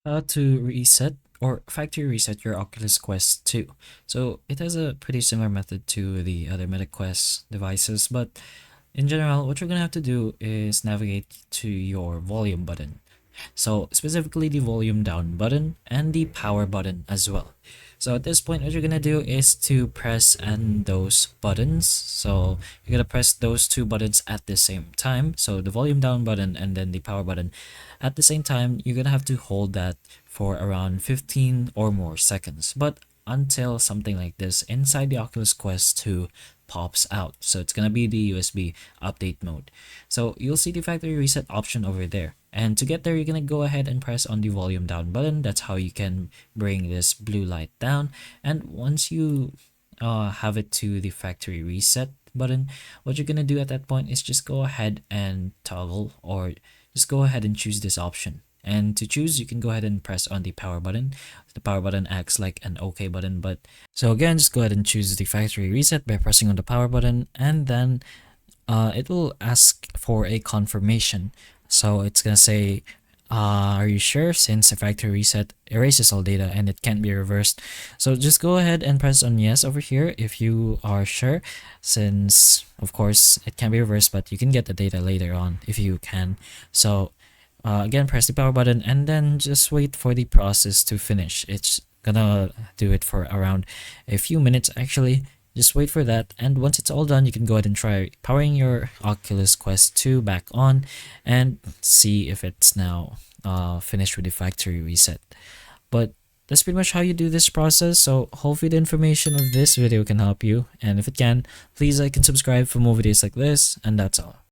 How to reset or factory reset your Oculus Quest 2. So it has a pretty similar method to the other Meta Quest devices, but in general, what you're gonna have to do is navigate to your volume button. So specifically the volume down button and the power button as well. So at this point, what you're gonna do is to press and those buttons. So you're gonna press those two buttons at the same time. So the volume down button and then the power button at the same time. You're gonna have to hold that for around 15 or more seconds. But until something like this inside the Oculus Quest 2 pops out. So it's gonna be the USB update mode. So you'll see the factory reset option over there. And to get there, you're gonna go ahead and press on the volume down button. That's how you can bring this blue light down. And once you have it to the factory reset button, what you're gonna do at that point is just go ahead and toggle, or just go ahead and choose this option. And to choose, you can go ahead and press on the power button. The power button acts like an OK button, but so again, just go ahead and choose the factory reset by pressing on the power button, and then it will ask for a confirmation. So it's gonna say, are you sure, since the factory reset erases all data and it can't be reversed? So just go ahead and press on yes over here if you are sure, since of course it can be reversed, but you can get the data later on if you can. So again, press the power button and then just wait for the process to finish. It's gonna do it for around a few minutes actually. Just wait for that, and once it's all done, you can go ahead and try powering your Oculus Quest 2 back on and see if it's now finished with the factory reset. But that's pretty much how you do this process. So hopefully the information of this video can help you, and if it can, please like and subscribe for more videos like this, and that's all.